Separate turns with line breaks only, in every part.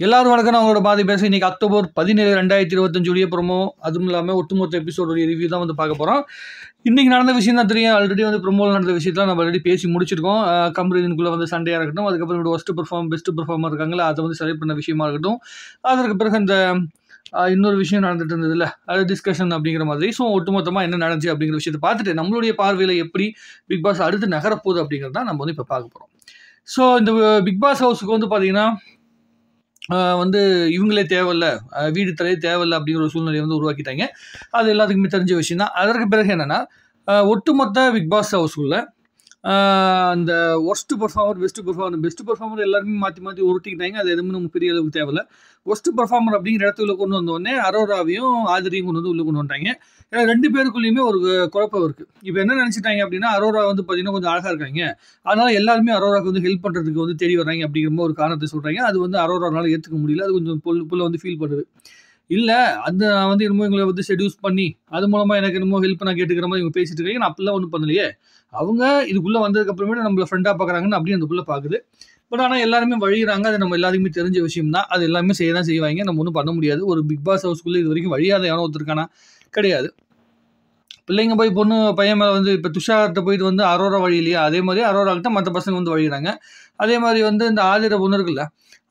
எல்லாரும் வணக்கம். நான் உங்களோட பாதி பேச இன்னைக்கு அக்டோபர் 17, 2025 ப்ரோமோ, அதுவும் இல்லாமல் ஒட்டுமொத்த எபிசோட ரிவ்யூ தான் வந்து பார்க்க போகிறோம். இன்றைக்கி நடந்த விஷயம் தான் தெரியும். ஆல்ரெடி வந்து ப்ரோமோவில் நடந்த விஷயத்தில் நம்ம ஆல்ரெடி பேசி முடிச்சிருக்கோம். கம்பெனிக்குள்ளே வந்து சண்டையாக இருக்கட்டும், அதுக்கப்புறம் ஒஸ்ட் பெஸ்ட் பெர்ஃபார்மர் இருக்காங்களா, அதை வந்து செலக்ட் பண்ண விஷயமா இருக்கட்டும், அதற்கு பிறகு அந்த இன்னொரு விஷயம் நடந்துட்டு இருந்ததுல, அது டிஸ்கஷன் அப்படிங்கிற மாதிரி. ஸோ ஒட்டுமொத்தமாக என்ன நடந்துச்சு அப்படிங்கிற விஷயத்தை பார்த்துட்டு நம்மளுடைய பார்வையில் எப்படி பிக் பாஸ் அடுத்து நகரப்போகுது அப்படிங்கிறது தான் நம்ம வந்து இப்போ பார்க்க போகிறோம். ஸோ இந்த பிக் பாஸ் ஹவுஸுக்கு வந்து பார்த்தீங்கன்னா வந்து இவங்களே தேவையில்ல, வீடு தரையே தேவையில்லை அப்படிங்கிற ஒரு சூழ்நிலையை வந்து உருவாக்கிட்டாங்க. அது எல்லாத்துக்குமே தெரிஞ்ச விஷயம் தான். அதற்கு பிறகு என்னென்னா, ஒட்டுமொத்த பிக் பாஸ் ஹவுஸ்குள்ள அந்த பெஸ்ட் பெர்ஃபார்மர் எல்லாருமே மாற்றி மாற்றி உருட்டிக்கிட்டாங்க. அது எதுவுமே நமக்கு பெரிய அளவுக்கு தேவையில்லை. ஒஸ்ட் பெர்ஃபார்மர் அப்படிங்கிற இடத்துல கொண்டு வந்தோடனே அரோராவையும் ஆதிரியும் கொண்டு வந்து உள்ளே கொண்டு வந்துட்டாங்க. ஏன்னா 2 பேருக்குள்ளேயுமே ஒரு குழப்பம் இருக்குது. இப்போ என்ன நினச்சிட்டாங்க அப்படின்னா, அரோரா வந்து பார்த்தீங்கன்னா கொஞ்சம் அழகாக இருக்காங்க, அதனால எல்லாருமே அரோராவுக்கு வந்து ஹெல்ப் பண்ணுறதுக்கு வந்து தேடி வர்றாங்க அப்படிங்கிற ஒரு காரணத்தை சொல்கிறாங்க. அது வந்து அரோரானால ஏற்றுக்க முடியல. அது கொஞ்சம் புள்ள வந்து ஃபீல் பண்ணுது. இல்லை, அது நான் வந்து என்னமோ எங்களை வந்து செடியூஸ் பண்ணி அது மூலமாக எனக்கு என்னமோ ஹெல்ப் நான் கேட்டுக்கிற மாதிரி இவங்க பேசிட்டு இருக்காங்க. நான் அப்படிலாம் ஒன்றும் பண்ணலையே, அவங்க இதுக்குள்ளே வந்ததுக்கப்புறமேட்டு நம்மளை ஃப்ரெண்டாக பார்க்குறாங்கன்னு அப்படியே அந்த புள்ள பார்க்குது. பட் ஆனால் எல்லாருமே வழிகிறாங்க. அது நம்ம எல்லாருக்குமே தெரிஞ்ச விஷயம் தான். அது எல்லாமே செய்ய தான் செய்வாங்க. நம்ம ஒன்றும் பண்ண முடியாது. ஒரு பிக் பாஸ் ஹவுஸ்க்குள்ளே இது வரைக்கும் வழியாத எவனோ ஒருத்தருக்கானா கிடையாது. பிள்ளைங்க போய் பையன் மேலே வந்து இப்போ துஷார்கிட்ட போயிட்டு வந்து அரோரா வழி இல்லையா, அதே மாதிரி அரோராக்கிட்ட மற்ற பசங்க வந்து வழிகிறாங்க. அதே மாதிரி வந்து இந்த ஆதிர பொண்ணு இருக்குல்ல,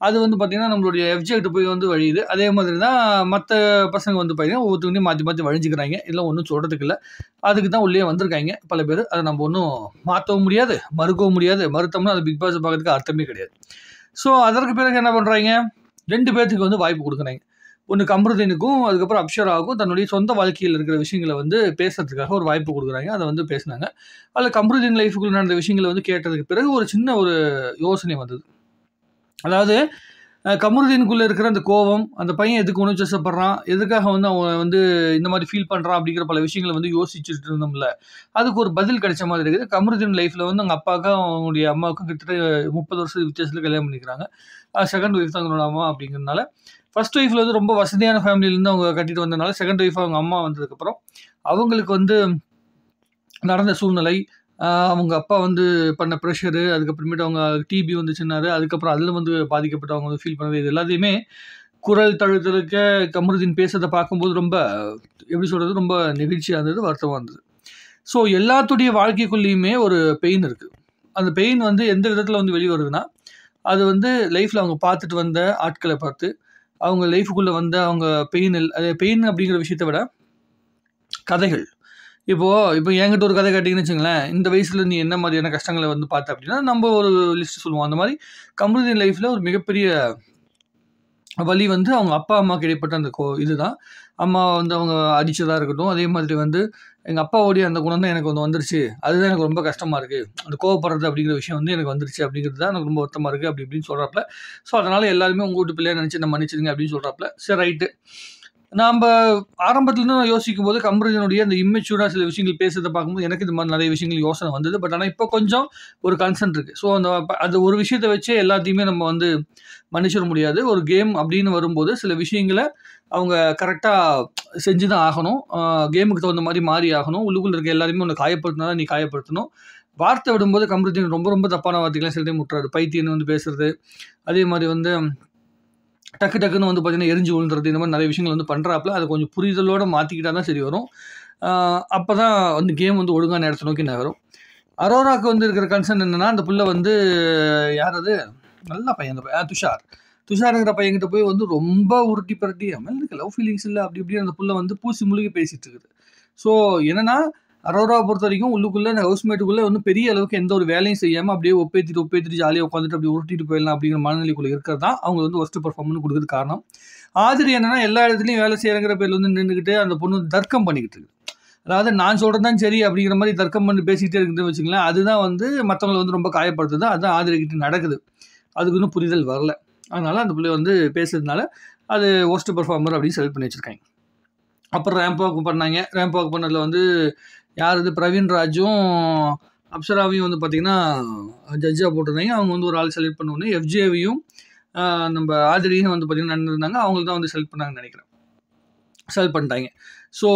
அது வந்து பார்த்திங்கன்னா நம்மளுடைய எஃப்ஜே கிட்ட போய் வந்து வழியுது. அதே மாதிரி தான் மற்ற பசங்க வந்து பார்த்திங்கன்னா ஒவ்வொருத்தவங்களையும் மாற்றி மாற்றி வழிஞ்சிக்கிறாங்க. இல்லை ஒன்றும் சொல்கிறதுக்கு இல்லை. அதுக்கு தான் உள்ளே வந்திருக்காங்க பல பேர். அதை நம்ம ஒன்றும் மாற்றவும் முடியாது, மறுக்கவும் முடியாது. மறுத்தோம்னா அது பிக் பாஸ் பார்க்கறதுக்கு அர்த்தமே கிடையாது. ஸோ அதற்கு பிறகு என்ன பண்ணுறாங்க, 2 பேர்த்துக்கு வந்து வாய்ப்பு கொடுக்குறாங்க. ஒன்று கம்ருதீனுக்கும் அதுக்கப்புறம் அப்ஷராவுக்கும் தன்னுடைய சொந்த வாழ்க்கையில் இருக்கிற விஷயங்களை வந்து பேசுறதுக்காக ஒரு வாய்ப்பு கொடுக்குறாங்க. அதை வந்து பேசினாங்க. அதில் கம்ருதீன் லைஃபுக்குள்ள நடந்த விஷயங்களை வந்து கேட்டதுக்கு பிறகு ஒரு சின்ன ஒரு யோசனை வந்தது. அதாவது கமருதீனுக்குள்ளே இருக்கிற அந்த கோவம், அந்த பையன் எதுக்கு உணர்ச்சிப்படுறான், எதுக்காக வந்து அவன் வந்து இந்த மாதிரி ஃபீல் பண்ணுறான் அப்படிங்கிற பல விஷயங்களை வந்து யோசிச்சுட்டு இருந்தோம்ல, அதுக்கு ஒரு பதில் கிடைச்ச மாதிரி இருக்குது. கமருதீன் லைஃப்பில் வந்து அவங்க அப்பாவுக்கும் அவங்களுடைய அம்மாவுக்கும் கிட்டத்தட்ட 30 வருஷம் வித்தியாசத்தில் கல்யாணம் பண்ணிக்கிறாங்க. செகண்ட் ஒய்ஃப் தான் அவங்களோட அம்மா அப்படிங்கிறதுனால. ஃபர்ஸ்ட் ஒய்ஃபில் வந்து ரொம்ப வசதியான ஃபேமிலியிலேருந்து அவங்க கட்டிட்டு வந்ததுனால, செகண்ட் ஒய்ஃப் அவங்க அம்மா வந்ததுக்கப்புறம் அவங்களுக்கு வந்து நடந்த சூழ்நிலை, அவங்க அப்பா வந்து பண்ண ப்ரெஷரு, அதுக்கப்புறமேட்டு அவங்க டிபி வந்துச்சுன்னாரு, அதுக்கப்புறம் அதில் வந்து பாதிக்கப்பட்டு அவங்க வந்து ஃபீல் பண்ணது, இது எல்லாத்தையுமே குரல் தழுத்தலுக்க கமருதீன் பேசுறதை பார்க்கும்போது ரொம்ப எப்படி சொல்கிறது, ரொம்ப நெகிழ்ச்சியாக இருந்தது, வருத்தமாக இருந்தது. ஸோ எல்லாத்துடைய வாழ்க்கைக்குள்ளேயுமே ஒரு பெயின் இருக்குது. அந்த பெயின் வந்து எந்த விதத்தில் வந்து வெளியே வருதுன்னா, அது வந்து லைஃப்பில் அவங்க பார்த்துட்டு வந்த ஆட்களை பார்த்து, அவங்க லைஃபுக்குள்ளே வந்த அவங்க பெயின் அப்படிங்கிற விஷயத்தை விட கதைகள். இப்போ என்கிட்ட ஒரு கதை கேட்டிங்கன்னு வச்சுங்களேன், இந்த வயசில் நீ என்ன மாதிரியான கஷ்டங்களை வந்து பார்த்த அப்படின்னா, நம்ம ஒரு லிஸ்ட் சொல்லுவோம். அந்த மாதிரி கமருதீன் லைஃப்பில் ஒரு மிகப்பெரிய வலி வந்து அவங்க அப்பா அம்மாவுக்கு இடைப்பட்ட அந்த இதுதான். அம்மா வந்து அவங்க அடித்ததாக இருக்கட்டும், அதே மாதிரி வந்து எங்கள் அப்பாவோடைய அந்த குணம் தான் எனக்கு வந்து வந்துருச்சு, அதுதான் எனக்கு ரொம்ப கஷ்டமாக இருக்குது, அந்த கோவப்படுறது அப்படிங்கிற விஷயம் வந்து எனக்கு வந்துருச்சு அப்படிங்கிறது தான் எனக்கு ரொம்ப வருத்தமாக இருக்குது அப்படி இப்படின்னு சொல்கிறாப்புல. ஸோ அதனால் எல்லாருமே உங்கள் வீட்டு பிள்ளையா நினச்சி நம்ம மன்னிச்சிடுங்க அப்படின்னு சொல்கிறாப்புல. சரி, ரைட்டு. நாம் ஆரம்பத்துலேருந்து நான் யோசிக்கும் போது கமருதீனுடைய அந்த இம்மெச்சூராக சில விஷயங்கள் பேசுறதை பார்க்கும்போது எனக்கு இது மாதிரி நிறைய விஷயங்கள் யோசனை வந்தது. பட் ஆனால் இப்போ கொஞ்சம் ஒரு கன்சர்ன் இருக்குது. ஸோ அந்த ஒரு விஷயத்தை வச்சே எல்லாத்தையுமே நம்ம வந்து மன்னிச்சிட முடியாது. ஒரு கேம் அப்படின்னு வரும்போது சில விஷயங்களை அவங்க கரெக்டாக செஞ்சு தான் ஆகணும். கேமுக்கு தகுந்த மாதிரி மாறி ஆகணும். உள்ளுக்குள்ளே இருக்க எல்லாருமே ஒன்று காயப்படுத்தினா நீ காயப்படுத்தணும். வார்த்தை விடும்போது கமருதீன் ரொம்ப ரொம்ப தப்பான வார்த்தைகள்லாம் சில டைம் விட்டுறாரு. பைத்தியன்னு வந்து பேசுறது, அதே மாதிரி வந்து டக்கு டக்குன்னு வந்து பார்த்தீங்கன்னா எரிஞ்சு விழுந்துறது, இந்த மாதிரி நிறைய விஷயங்கள் வந்து பண்ணுறாப்புல. அதை கொஞ்சம் புரிதலோடு மாற்றிக்கிட்டா தான் சரி வரும். அப்போ தான் வந்து கேம் வந்து ஒழுங்கான இடத்தை நோக்கி நகரும். அரோராவுக்கு வந்து இருக்கிற கன்சர்ன் என்னென்னா, அந்த புள்ள வந்து யார் அது, நல்ல பையன் அந்த பையன் துஷாருங்கிற பையன்கிட்ட போய் வந்து ரொம்ப உருட்டி பரட்டி அவன் எனக்கு லவ் ஃபீலிங்ஸ் இல்லை அப்படி இப்படி அந்த புள்ள வந்து பூசி முழுகி பேசிகிட்டு இருக்குது. ஸோ என்னென்னா, அரோராவை பொறுத்த வரைக்கும் உள்ளுக்குள்ளே அந்த ஹவுஸ்மேட்டுக்குள்ளே வந்து பெரிய அளவுக்கு எந்த ஒரு வேலையும் செய்யாமல் அப்படியே ஒப்பேற்றிட்டு ஜாலியாக உட்காந்துட்டு அப்படியே உருட்டிட்டு போயிடலாம் அப்படிங்கிற மனநிலைக்குள்ளே இருக்கிறது தான் அவங்க வந்து ஒஸ்ட் பெர்ஃபார்மன்ஸ் கொடுக்குறது காரணம். ஆதிரி என்னென்னா, எல்லா இடத்துலையும் வேலை செய்கிறங்கிற பேரில் வந்து நின்றுக்கிட்டு அந்த பொண்ணு தர்க்கம் பண்ணிக்கிட்டு இருக்குது. அதாவது நான் சொல்கிறது தான் சரி அப்படிங்கிற மாதிரி தர்க்கம் பண்ணி பேசிக்கிட்டே இருக்குதுன்னு வச்சுங்களேன். அதுதான் வந்து மற்றவங்களை வந்து ரொம்ப காயப்படுத்துது. அதுதான் ஆதிரிக்கிட்ட நடக்குது. அதுக்கு இன்னும் புரிதல் வரல. அதனால் அந்த பிள்ளை வந்து பேசுறதுனால அது ஒஸ்ட் பெர்ஃபார்மர் அப்படின்னு செலக்ட் பண்ணி வச்சுருக்காங்க. அப்புறம் ரேம்ப் வாக் பண்ணாங்க. ரேம்ப் வாக் பண்ணதில் வந்து யார் இது, பிரவீன் ராஜும் அப்சராவையும் வந்து பார்த்திங்கன்னா ஜட்ஜாக போட்டிருந்தாங்க. அவங்க வந்து ஒரு ஆள் செலக்ட் பண்ணோன்னே எஃப்ஜேவையும் நம்ம ஆதிரியும் வந்து பார்த்திங்கன்னா நடந்துருந்தாங்க. அவங்களுக்கு தான் வந்து செலக்ட் பண்ணாங்கன்னு நினைக்கிறேன். செலக்ட் பண்ணிட்டாங்க. ஸோ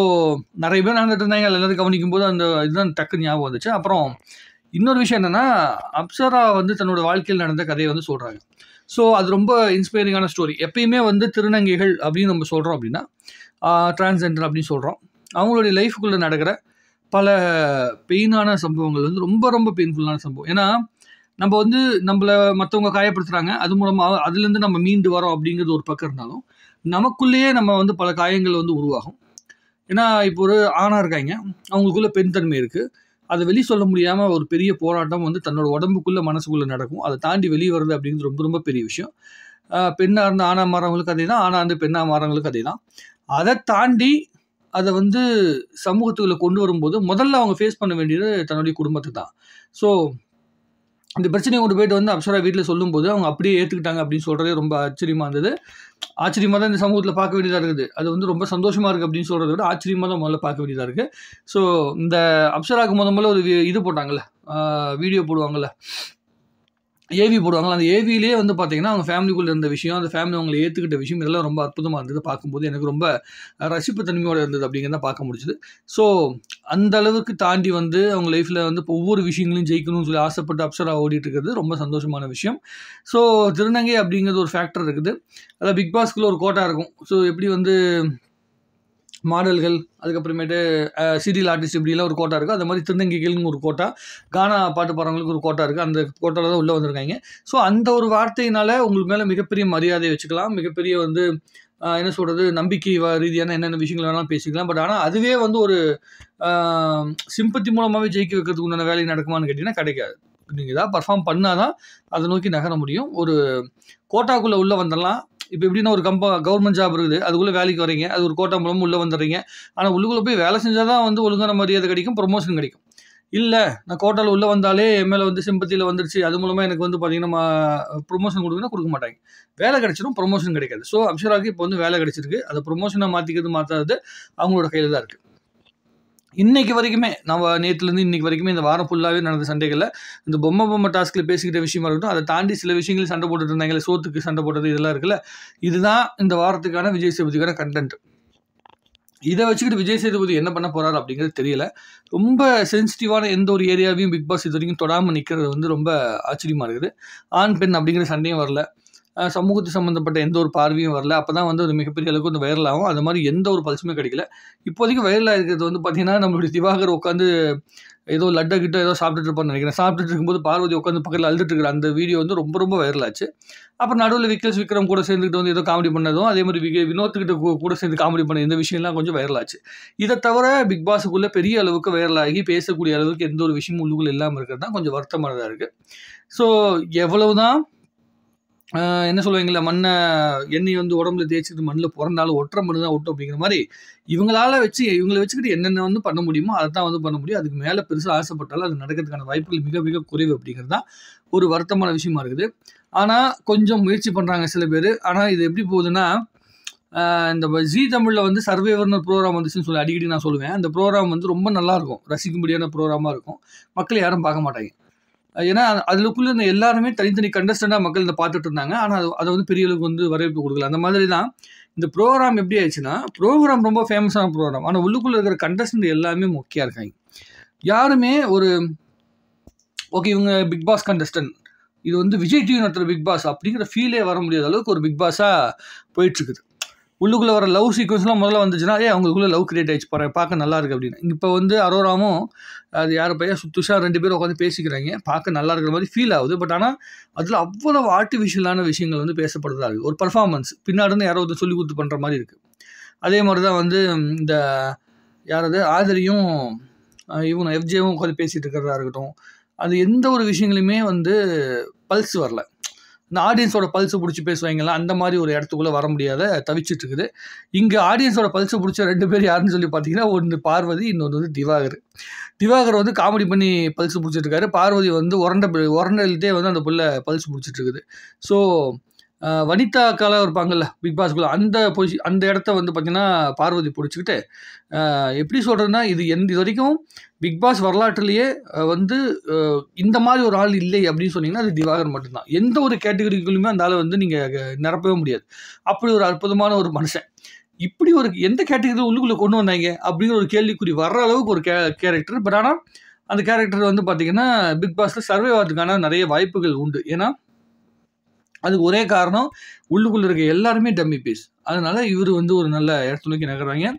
நிறைய பேர் நடந்துட்டு இருந்தாங்க. எல்லாரும் கவனிக்கும் போது அந்த இதுதான் டக்கு ஞாபகம் வந்துச்சு. அப்புறம் இன்னொரு விஷயம் என்னென்னா, அப்சரா வந்து தன்னோட வாழ்க்கையில் நடந்த கதையை வந்து சொல்கிறாங்க. ஸோ அது ரொம்ப இன்ஸ்பைரிங்கான ஸ்டோரி. எப்பயுமே வந்து திருநங்கைகள் அப்படின்னு நம்ம சொல்கிறோம் அப்படின்னா, டிரான்ஸ்ஜெண்டர் அப்படின்னு சொல்கிறோம், அவங்களுடைய லைஃபுக்குள்ளே நடக்கிற பல பெயினான சம்பவங்கள் வந்து ரொம்ப ரொம்ப பெயின்ஃபுல்லான சம்பவம். ஏன்னா நம்ம வந்து நம்மளை மற்றவங்க காயப்படுத்துகிறாங்க, அது மூலமாக அதுலேருந்து நம்ம மீண்டு வரோம் அப்படிங்கிறது ஒரு பக்கம் இருந்தாலும், நமக்குள்ளேயே நம்ம வந்து பல காயங்கள் வந்து உருவாகும். ஏன்னா இப்போ ஒரு ஆணாக இருக்காங்க, அவங்களுக்குள்ள பெண் தன்மை இருக்குது, அதை வெளியே சொல்ல முடியாமல் ஒரு பெரிய போராட்டம் வந்து தன்னோட உடம்புக்குள்ளே மனசுக்குள்ளே நடக்கும். அதை தாண்டி வெளியே வருது அப்படிங்கிறது ரொம்ப ரொம்ப பெரிய விஷயம். பெண்ணாக இருந்து ஆணாக மாறவங்களுக்கு அதே தான், ஆணாக இருந்து பெண்ணாக மாறவங்களுக்கு அதே தான். அதை தாண்டி அதை வந்து சமூகத்துக்குள்ளே கொண்டு வரும்போது முதல்ல அவங்க ஃபேஸ் பண்ண வேண்டியது தன்னுடைய குடும்பத்தை தான். ஸோ இந்த பிரச்சனையை கொண்டு போயிட்டு வந்து அப்சரா வீட்டில் சொல்லும்போது அவங்க அப்படியே ஏற்றுக்கிட்டாங்க அப்படின்னு சொல்கிறதே ரொம்ப ஆச்சரியமாக இருந்தது. ஆச்சரியமாக தான் இந்த சமூகத்தில் பார்க்க வேண்டியதாக இருக்குது. அது வந்து ரொம்ப சந்தோஷமாக இருக்குது அப்படின்னு சொல்கிறத விட ஆச்சரியமாக தான் முதல்ல பார்க்க வேண்டியதாக இருக்குது. ஸோ இந்த அப்சராவுக்கு முதல்ல ஒரு இது போட்டாங்கல்ல, வீடியோ போடுவாங்கள்ல, ஏவி போடுவாங்கள்ல, அந்த ஏவிலேயே வந்து பார்த்தீங்கன்னா அவங்க ஃபேமிலிக்குள்ளே இருந்த விஷயம், அந்த ஃபேமிலி அவங்களை ஏற்றுக்கிட்ட விஷயம் இதெல்லாம் ரொம்ப அற்புதமாக இருந்தது. பார்க்கும்போது எனக்கு ரொம்ப ரசிப்பு தன்மையோடு இருந்தது அப்படிங்கிறத பார்க்க முடிச்சுது. ஸோ அந்த அளவுக்கு தாண்டி வந்து அவங்க லைஃப்பில் வந்து இப்போ ஒவ்வொரு விஷயங்களையும் ஜெயிக்கணும்னு சொல்லி ஆசைப்பட்டு அப்சரா ஓடிட்டு இருக்கிறது ரொம்ப சந்தோஷமான விஷயம். ஸோ திருநங்கை அப்படிங்கிறது ஒரு ஃபேக்டர் இருக்குது. அதாவது பிக் பாஸ்க்குள்ளே ஒரு கோட்டா இருக்கும். ஸோ எப்படி வந்து மாடல்கள், அதுக்கப்புறமேட்டு சீரியல் ஆர்டிஸ்ட் இப்படிலாம் ஒரு கோட்டா இருக்குது, அந்த மாதிரி திருநங்கைகள்னு ஒரு கோட்டா, கானா பாட்டு பாடுறவங்களுக்கு ஒரு கோட்டா இருக்குது. அந்த கோட்டாவில் தான் உள்ளே வந்திருக்காங்க. ஸோ அந்த ஒரு வார்த்தையினால உங்களுக்கு மேலே மிகப்பெரிய மரியாதை வச்சுக்கலாம், மிகப்பெரிய வந்து என்ன சொல்கிறது, நம்பிக்கை ரீதியான என்னென்ன விஷயங்கள் வேணாலும் பேசிக்கலாம். பட் ஆனால் அதுவே வந்து ஒரு சிம்பத்தி மூலமாகவே ஜெயிக்க வைக்கிறதுக்கு உண்டான வேலை நடக்குமான்னு கேட்டிங்கன்னா கிடைக்காது. நீங்கள் ஏதாவது பர்ஃபார்ம் பண்ணால் தான் அதை நோக்கி நகர முடியும். ஒரு கோட்டாக்குள்ளே உள்ளே வந்துடலாம். இப்போ எப்படின்னா ஒரு கவர்மெண்ட் ஜாப் இருக்குது, அதுக்குள்ளே வேலைக்கு வரீங்க, அது ஒரு கோட்டா மூலமாக உள்ளே வந்துடுறீங்க. ஆனால் உள்ளுக்குள்ளே போய் வேலை செஞ்சால் தான் வந்து ஒழுங்கான மரியாதை கிடைக்கும், ப்ரொமோஷன் கிடைக்கும். இல்லை நான் கோட்டாவில் உள்ளே வந்தாலே என் மேலே வந்து சிம்பத்தியில் வந்துருச்சு, அது மூலமாக எனக்கு வந்து பார்த்தீங்கன்னா ப்ரொமோஷன் கொடுக்க மாட்டாங்க. வேலை கிடைச்சிடும், ப்ரொமோஷன் கிடைக்காது. ஸோ அப்சராவுக்கு இப்போ வந்து வேலை கிடைச்சிருக்கு, அதை ப்ரொமோஷனை மாற்றாதது அவங்களோட கையில் தான் இருக்குது. இன்னைக்கு வரைக்குமே நம்ம நேற்றுலேருந்து இன்னைக்கு வரைக்குமே இந்த வாரம் ஃபுல்லாகவே நடந்த சண்டைகளில் இந்த பொம்மை டாஸ்கில் பேசிக்கிட்ட விஷயமா இருக்கட்டும், அதை தாண்டி சில விஷயங்கள் சண்டை போட்டுட்டு இருந்தாங்களே, சோத்துக்கு சண்டை போட்டது இதெல்லாம் இருக்குல்ல, இதுதான் இந்த வாரத்துக்கான விஜய் சேதுபதிக்கான கண்டென்ட். இதை வச்சுக்கிட்டு விஜய் சேதுபதி என்ன பண்ண போகிறார் அப்படிங்கிறது தெரியல. ரொம்ப சென்சிட்டிவான எந்த ஒரு ஏரியாவையும் பிக் பாஸ் இது வரைக்கும் தொடாமல் நிற்கிறது வந்து ரொம்ப ஆச்சரியமாக இருக்குது. ஆண் பெண் அப்படிங்கிற சண்டையும் வரல, சமூகத்து சம்மந்தப்பட்ட எந்த ஒரு பார்வையும் வரல. அப்போ தான் வந்து அது மிகப்பெரிய அளவுக்கு வந்து வைரல் ஆகும். அது மாதிரி எந்த ஒரு பல்ஸுமே கிடைக்கல. இப்போதைக்கு வைரலாக இருக்கிறது வந்து பார்த்தீங்கன்னா, நம்மளுடைய திவாகர் உட்காந்து ஏதோ லட்டை கிட்ட ஏதோ சாப்பிட்டுட்டு இருப்பான்னு நினைக்கிறேன். சாப்பிட்டுட்டு இருக்கும்போது பார்வதி உட்காந்து பக்கத்தில் அழுதுட்டு இருக்கிற அந்த வீடியோ வந்து ரொம்ப ரொம்ப வைரல் ஆச்சு. அப்புறம் நடுவில் விக்ரம் கூட சேர்ந்துக்கிட்டு வந்து ஏதோ காமெடி பண்ணதும், அதே மாதிரி வினோத்துக்கிட்ட கூட சேர்ந்து காமெடி பண்ண இந்த விஷயம்லாம் கொஞ்சம் வைரல் ஆச்சு. இதை தவிர பிக் பாஸுக்குள்ளே பெரிய அளவுக்கு வைரல் ஆகி பேசக்கூடிய அளவுக்கு எந்த ஒரு விஷயமும் உள்ளுக்குள்ளே இல்லாமல் இருக்கிறது தான் கொஞ்சம் வருத்தமானதாக இருக்குது. ஸோ எவ்வளவுதான் என்ன சொல்லுவாங்களா, எண்ணெய் வந்து உடம்புல தேய்ச்சிட்டு மண்ணில் பிறந்தாலும் ஒட்டுற மண்ணு தான் ஒட்டும் அப்படிங்கிற மாதிரி, இவங்களை வச்சுக்கிட்டு என்னென்ன வந்து பண்ண முடியுமோ அதை தான் வந்து பண்ண முடியும். அதுக்கு மேலே பெருசாக ஆசைப்பட்டாலும் அது நடக்கிறதுக்கான வாய்ப்புகள் மிக மிக குறைவு அப்படிங்கிறது தான் ஒரு வருத்தமான விஷயமா இருக்குது. ஆனால் கொஞ்சம் முயற்சி பண்ணுறாங்க சில பேர். ஆனால் இது எப்படி போகுதுன்னா, இந்த ஜீ தமிழில் வந்து சர்வைவர்னு ஒரு ப்ரோக்ராம் வந்துச்சுன்னு சொல்லி அடிக்கடி நான் சொல்லுவேன். அந்த ப்ரோக்ராம் வந்து ரொம்ப நல்லாயிருக்கும், ரசிக்கும்படியான ப்ரோக்ராமாக இருக்கும். மக்கள் யாரும் பார்க்க மாட்டாங்க. ஏன்னா அதுக்குள்ளே இந்த எல்லாருமே தனித்தனி கண்டஸ்டண்டாக மக்கள் இதை பார்த்துட்டு இருந்தாங்க. ஆனால் அதை வந்து பெரிய அளவுக்கு வந்து வரவேற்பு கொடுக்கல. அந்த மாதிரி தான் இந்த ப்ரோக்ராம் எப்படி ஆயிடுச்சுன்னா, ப்ரோக்ராம் ரொம்ப ஃபேமஸான ப்ரோக்ராம், ஆனால் உள்ளுக்குள்ளே இருக்கிற கண்டஸ்டன்ட் எல்லாமே மொக்கையாக இருக்காங்க. யாருமே ஒரு ஓகே இவங்க பிக் பாஸ் கண்டஸ்டன்ட், இது வந்து விஜய் டிவி நடத்துகிற பிக் பாஸ் அப்படிங்கிற ஃபீலே வர முடியாத அளவுக்கு ஒரு பிக் பாஸாக போயிட்டுருக்குது. உள்ளுக்குள்ளே வர லவ் சீக்வன்ஸ்லாம் முதல்ல வந்துச்சுன்னா அவங்களுக்குள்ளே லவ் கிரியேட் ஆகிடுச்சு, பார்க்க நல்லா இருக்குது அப்படின்னு. இப்போ வந்து அரோராமும் அது யார் பையன் துஷார் 2 பேரும் உட்காந்து பேசிக்கிறாங்க, பார்க்க நல்லா இருக்கிற மாதிரி ஃபீல் ஆகுது. பட் ஆனால் அதில் அவ்வளவு ஆர்டிஃபிஷியலான விஷயங்கள் வந்து பேசப்படுறதா இருக்குது. ஒரு பர்ஃபார்மன்ஸ் பின்னாடிருந்து யாரோ வந்து சொல்லி கொடுத்து பண்ணுற மாதிரி இருக்குது. அதே மாதிரி தான் வந்து இந்த யாராவது ஆதரியும் இவங்க எஃப்ஜேவும் உட்காந்து பேசிகிட்டு இருக்கிறதா இருக்கட்டும், அது எந்த ஒரு விஷயங்களுமே வந்து பல்ஸ் வரல. இந்த ஆடியன்ஸோட பல்ஸை பிடிச்சி பேசுவாங்களா, அந்த மாதிரி ஒரு இடத்துக்குள்ளே வர முடியாத தவிச்சிட்டு இருக்குது. இங்கே ஆடியன்ஸோட பல்ஸை பிடிச்ச 2 பேர் யாருன்னு சொல்லி பார்த்தீங்கன்னா, ஒன்று பார்வதி, இன்னொன்று வந்து திவாகர் வந்து காமெடி பண்ணி பல்ஸ் பிடிச்சிட்டு இருக்காரு. பார்வதி வந்து உரண்டே வந்து அந்த புள்ள பல்ஸ் பிடிச்சிட்டு இருக்குது. ஸோ வனிதா அக்காலாம் இருப்பாங்கல்ல பிக் பாஸ்குள்ளே, அந்த இடத்த வந்து பார்த்திங்கன்னா பார்வதி பிடிச்சிக்கிட்டு, எப்படி சொல்கிறதுன்னா, இது வரைக்கும் பிக் பாஸ் வரலாற்றுலேயே வந்து இந்த மாதிரி ஒரு ஆள் இல்லை அப்படின்னு சொன்னீங்கன்னா அது திவாகர் மட்டும்தான். எந்த ஒரு கேட்டகரிக்குள்ளுமே அந்த ஆளை வந்து நீங்கள் நிரப்பவே முடியாது. அப்படி ஒரு அற்புதமான ஒரு மனுஷன். இப்படி ஒரு எந்த கேட்டகரி உள்ளுக்குள்ளே கொண்டு வந்தாங்க அப்படிங்கிற ஒரு கேள்விக்குறி வர்ற அளவுக்கு ஒரு கேரக்டர். பட் ஆனால் அந்த கேரக்டர் வந்து பார்த்திங்கன்னா பிக் பாஸில் சர்வே ஆகிறதுக்கான நிறைய வாய்ப்புகள் உண்டு. ஏன்னா அதுக்கு ஒரே காரணம் உள்ளுக்குள்ளே இருக்க எல்லாருமே டம்மி பீஸ். அதனால இவர் வந்து ஒரு நல்ல இடத்த நோக்கி நகர்றாங்க.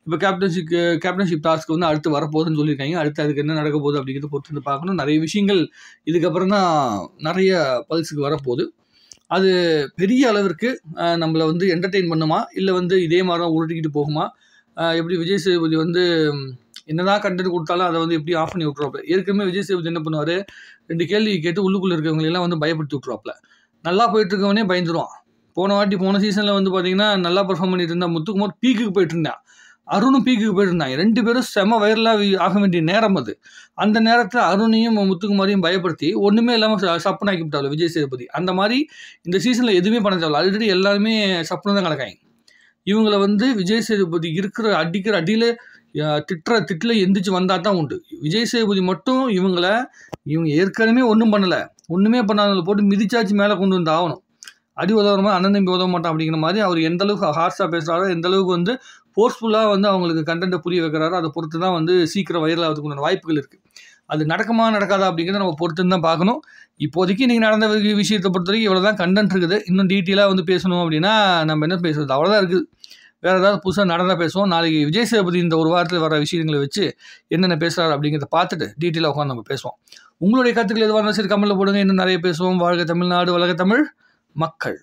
இப்போ கேப்டன்ஷிப் டாஸ்க் வந்து அடுத்து வரப்போகுதுன்னு சொல்லியிருக்காங்க. அடுத்து அதுக்கு என்ன நடக்க போகுது அப்படிங்கிறத பொறுத்து வந்து பார்க்கணும். நிறைய விஷயங்கள் இதுக்கப்புறம் தான் நிறைய பல்ஸுக்கு வரப்போகுது. அது பெரிய அளவிற்கு நம்மளை வந்து என்டர்டெயின் பண்ணுமா, இல்லை வந்து இதே மாதிரி தான் உருட்டிக்கிட்டு போகுமா? எப்படி விஜய் சேதுபதி வந்து என்னதான் கண்டென்ட் கொடுத்தாலும் அதை வந்து எப்படி ஆஃப் பண்ணி விட்ருவாப்ல. ஏற்கனவே விஜய் சேதுபதி என்ன பண்ணுவார், 2 கேள்வி கேட்டு உள்ளுக்குள்ளே இருக்கவங்களெல்லாம் வந்து பயப்படுத்தி விட்ருவாப்ல. நல்லா போயிட்டு இருக்கவனே பயந்துருவான். போன சீசனில் வந்து பார்த்தீங்கன்னா நல்லா பெர்ஃபார்ம் பண்ணிட்டு இருந்தா முத்துக்குமார் பீக்குக்கு போயிட்டு இருந்தான், அருணும் பீக்குக்கு போயிட்டு இருந்தாங்க. 2 பேரும் செம வைரலாக ஆக வேண்டிய நேரம் அது. அந்த நேரத்தில் அருணையும் முத்துக்குமாரையும் பயப்படுத்தி ஒன்றுமே இல்லாமல் சப்புனாக்கி விட்டாள் விஜய் சேதுபதி. அந்த மாதிரி இந்த சீசனில் எதுவுமே பண்ண தேவையில்ல. ஆல்ரெடி எல்லாருமே சப்புன்னு தான் கிடக்காங்க. இவங்களை வந்து விஜய் சேதுபதி அடிக்கிற அடியில் திட்டில் எந்திரிச்சு வந்தால் தான் உண்டு. விஜய் சேதுபதி மட்டும் இவங்க ஏற்கனவே ஒன்றும் பண்ணலை, ஒன்றுமே பண்ணாதவங்களை போட்டு மிதிச்சாச்சு மேலே கொண்டு வந்து ஆகணும். அடி உதவுற அண்ணன் தம்பி உதவ மாட்டான் அப்படிங்கிற மாதிரி அவர் எந்த அளவுக்கு ஹார்ஷாக பேசுகிறாரோ, எந்த அளவுக்கு வந்து ஃபோர்ஸ்ஃபுல்லாக வந்து அவங்களுக்கு கண்டென்ட்டை புரிய வைக்கிறாரோ, அதை பொறுத்து தான் வந்து சீக்கிரம் வைரல் ஆகிறதுக்குண்டான வாய்ப்புகள் இருக்குது. அது நடக்குமா நடக்காதா அப்படிங்கிறத நம்ம பொறுத்து தான் பார்க்கணும். இப்போதைக்கு இன்றைக்கி நடந்த விஷயத்தை பொறுத்த வரைக்கும் இவ்வளோ தான் கண்டென்ட் இருக்குது. இன்னும் டீட்டெயிலாக வந்து பேசணும் அப்படின்னா நம்ம என்ன பேசுறது, அவ்வளோதான் இருக்குது. வேறு ஏதாவது புதுசாக நடந்தால் பேசுவோம். நாளைக்கு விஜய் சேதுபதி இந்த ஒரு வாரத்தில் வர விஷயங்களை வச்சு என்னென்ன பேசுகிறாரு அப்படிங்கிறத பார்த்துட்டு டீட்டெயிலாக உட்காந்து நம்ம பேசுவோம். உங்களுடைய கருத்துக்கள் எதுவாக இருந்தாலும் சரி கமெண்ட்டில் போடுங்க. இன்னும் நிறைய பேசுவோம். வாழ்க தமிழ்நாடு, வளர்க தமிழ் மக்கள்.